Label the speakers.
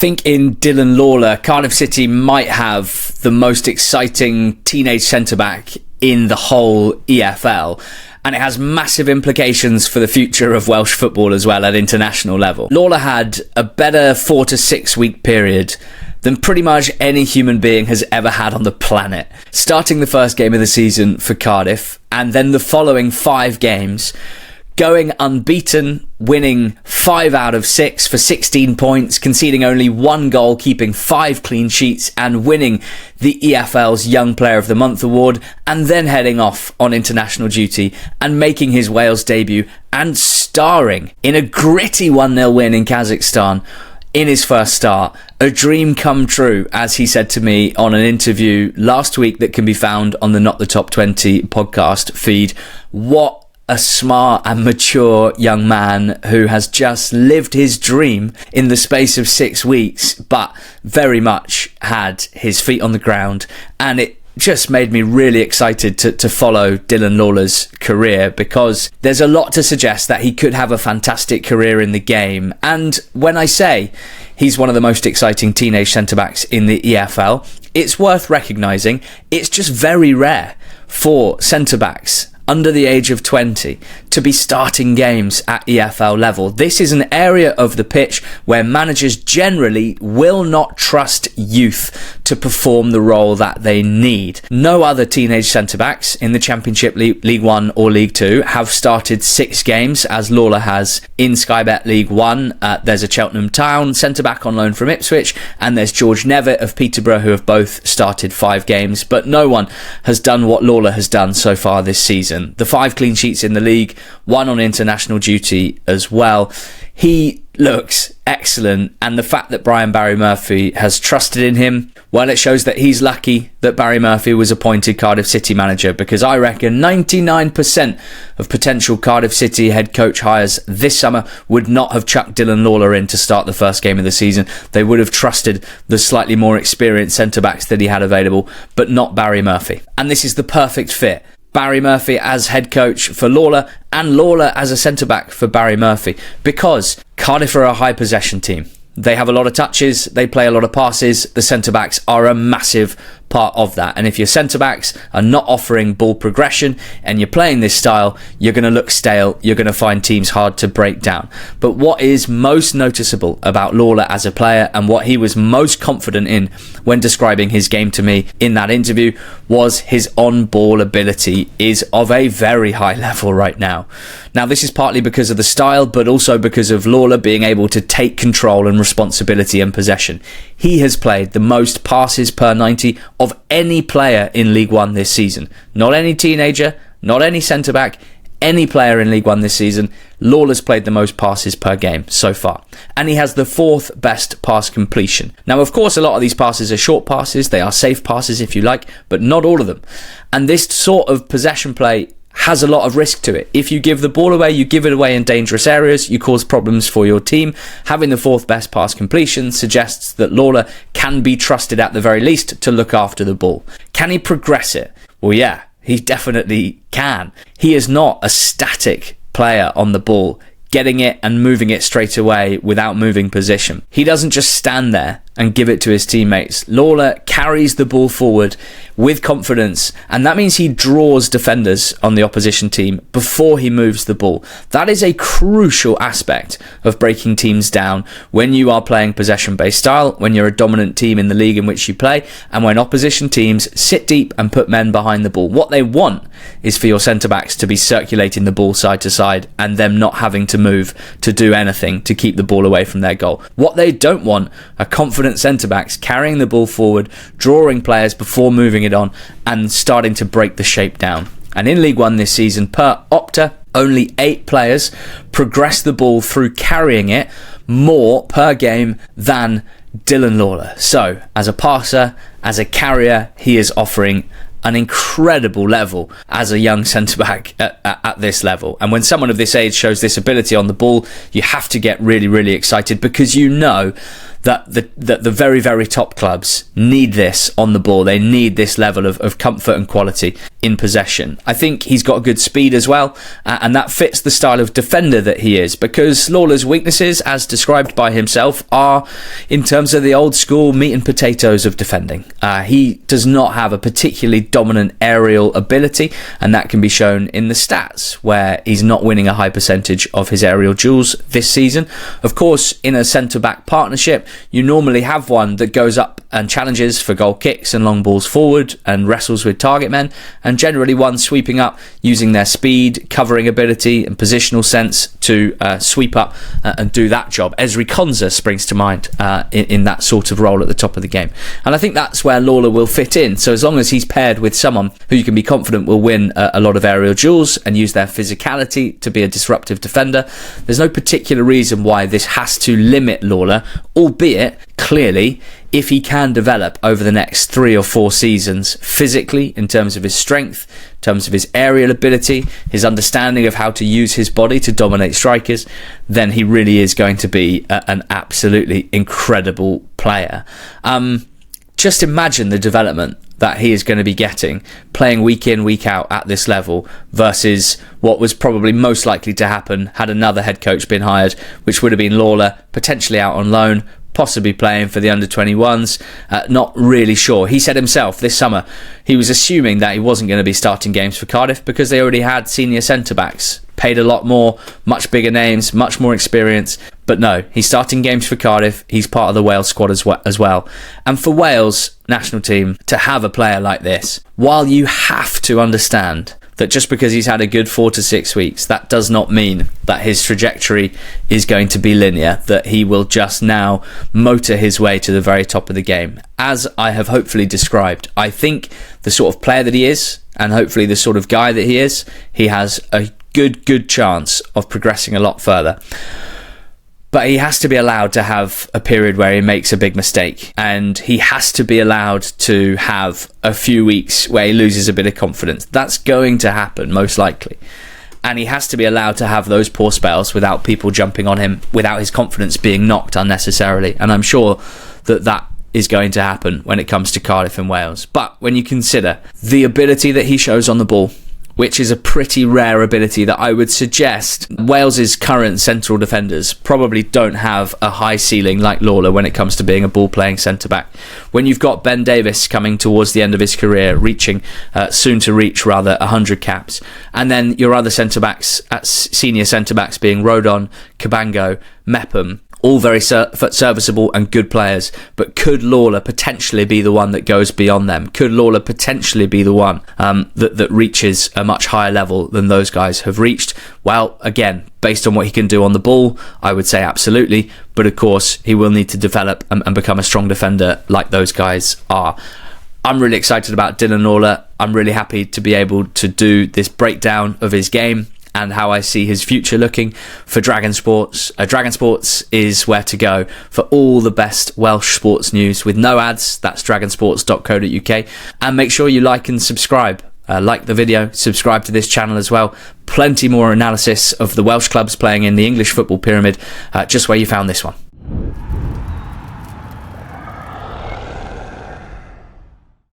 Speaker 1: think in Dylan Lawlor, Cardiff City might have the most exciting teenage centre-back in the whole EFL. And it has massive implications for the future of Welsh football as well at international level. Lawlor had a better 4 to 6 week period than pretty much any human being has ever had on the planet. Starting the first game of the season for Cardiff, and then the following 5 games, going unbeaten, winning 5 out of 6 for 16 points, conceding only 1 goal, keeping 5 clean sheets, and winning the EFL's Young Player of the Month award, and then heading off on international duty and making his Wales debut and starring in a gritty 1-0 win in Kazakhstan in his first start. A dream come true, as he said to me on an interview last week that can be found on the Not the Top 20 podcast feed. What a smart and mature young man who has just lived his dream in the space of 6 weeks, but very much had his feet on the ground. And it just made me really excited to follow Dylan Lawlor's career, because there's a lot to suggest that he could have a fantastic career in the game. And when I say he's one of the most exciting teenage centre-backs in the EFL, it's worth recognising it's just very rare for centre-backs under the age of 20 to be starting games at EFL level. This is an area of the pitch where managers generally will not trust youth to perform the role that they need. No other teenage centre-backs in the Championship, League 1 or League 2 have started 6 games, as Lawlor has in Sky Bet League 1. There's a Cheltenham Town centre-back on loan from Ipswich, and there's George Nevitt of Peterborough, who have both started 5 games, but no one has done what Lawlor has done so far this season. The 5 clean sheets in the league, 1 on international duty as well. He looks excellent, and the fact that Barry Murphy has trusted in him, well, it shows that he's lucky that Barry Murphy was appointed Cardiff City manager, because I reckon 99% of potential Cardiff City head coach hires this summer would not have chucked Dylan Lawlor in to start the first game of the season. They would have trusted the slightly more experienced centre-backs that he had available, but not Barry Murphy. And this is the perfect fit. Barry Murphy as head coach for Lawlor, and Lawlor as a centre-back for Barry Murphy, because Cardiff are a high possession team. They have a lot of touches, they play a lot of passes. The centre-backs are a massive part of that. And if your centre-backs are not offering ball progression and you're playing this style, you're going to look stale. You're going to find teams hard to break down. But what is most noticeable about Lawlor as a player, and what he was most confident in when describing his game to me in that interview, was his on-ball ability is of a very high level right now. Now, this is partly because of the style, but also because of Lawlor being able to take control and responsibility and possession. He has played the most passes per 90 of any player in League 1 this season. Not any teenager, not any centre-back, any player in League 1 this season. Lawlor's played the most passes per game so far. And he has the 4th best pass completion. Now, of course, a lot of these passes are short passes. They are safe passes, if you like, but not all of them. And this sort of possession play has a lot of risk to it. If you give the ball away, you give it away in dangerous areas, you cause problems for your team. Having the 4th best pass completion suggests that Lawlor can be trusted at the very least to look after the ball. Can he progress it? Well, yeah, he definitely can. He is not a static player on the ball, getting it and moving it straight away without moving position. He doesn't just stand there and give it to his teammates. Lawlor carries the ball forward with confidence, and that means he draws defenders on the opposition team before he moves the ball. That is a crucial aspect of breaking teams down when you are playing possession-based style, when you're a dominant team in the league in which you play, and when opposition teams sit deep and put men behind the ball. What they want is for your centre-backs to be circulating the ball side to side and them not having to move to do anything to keep the ball away from their goal. What they don't want are confident centre-backs carrying the ball forward, drawing players before moving it on, and starting to break the shape down. And in League 1 this season, per Opta, only 8 players progress the ball through carrying it more per game than Dylan Lawlor. So, as a passer, as a carrier, he is offering an incredible level as a young centre-back at this level. And when someone of this age shows this ability on the ball, you have to get really, really excited, because you know that the very, very top clubs need this on the ball. They need this level of comfort and quality in possession. I think he's got good speed as well, and that fits the style of defender that he is, because Lawlor's weaknesses, as described by himself, are in terms of the old school meat and potatoes of defending. He does not have a particularly dominant aerial ability, and that can be shown in the stats, where he's not winning a high percentage of his aerial duels this season. Of course, in a centre-back partnership, you normally have one that goes up and challenges for goal kicks and long balls forward and wrestles with target men, and generally one sweeping up using their speed, covering ability and positional sense to sweep up and do that job. Ezri Konsa springs to mind in that sort of role at the top of the game, and I think that's where Lawlor will fit in. So as long as he's paired with someone who you can be confident will win a lot of aerial duels and use their physicality to be a disruptive defender, there's no particular reason why this has to limit Lawlor, albeit clearly if he can develop over the next 3 or 4 seasons physically, in terms of his strength, in terms of his aerial ability, his understanding of how to use his body to dominate strikers, then he really is going to be an absolutely incredible player. Just imagine the development that he is going to be getting playing week in, week out at this level versus what was probably most likely to happen had another head coach been hired, which would have been Lawlor, potentially out on loan, possibly playing for the under-21s, not really sure. He said himself this summer he was assuming that he wasn't going to be starting games for Cardiff because they already had senior centre-backs, paid a lot more, much bigger names, much more experience. But no, he's starting games for Cardiff. He's part of the Wales squad as well. And for Wales national team to have a player like this, while you have to understand that just because he's had a good 4 to 6 weeks, that does not mean that his trajectory is going to be linear, that he will just now motor his way to the very top of the game. As I have hopefully described, I think the sort of player that he is, and hopefully the sort of guy that he is, he has a good chance of progressing a lot further. But he has to be allowed to have a period where he makes a big mistake, and he has to be allowed to have a few weeks where he loses a bit of confidence. That's going to happen, most likely. And he has to be allowed to have those poor spells without people jumping on him, without his confidence being knocked unnecessarily. And I'm sure that is going to happen when it comes to Cardiff and Wales. But when you consider the ability that he shows on the ball, which is a pretty rare ability that I would suggest Wales's current central defenders probably don't have a high ceiling like Lawlor when it comes to being a ball-playing centre-back. When you've got Ben Davies coming towards the end of his career, soon to reach 100 caps, and then your other centre-backs, senior centre-backs being Rodon, Cabango, Mepham, all very serviceable and good players, but could Lawlor potentially be the one that goes beyond them? Could Lawlor potentially be the one that reaches a much higher level than those guys have reached? Well, again, based on what he can do on the ball, I would say absolutely, but of course he will need to develop and become a strong defender like those guys are. I'm really excited about Dylan Lawlor. I'm really happy to be able to do this breakdown of his game and how I see his future looking for DragonSports. DragonSports is where to go for all the best Welsh sports news with no ads. That's dragonsports.co.uk. And make sure you like and subscribe. Like the video, subscribe to this channel as well. Plenty more analysis of the Welsh clubs playing in the English football pyramid, just where you found this one.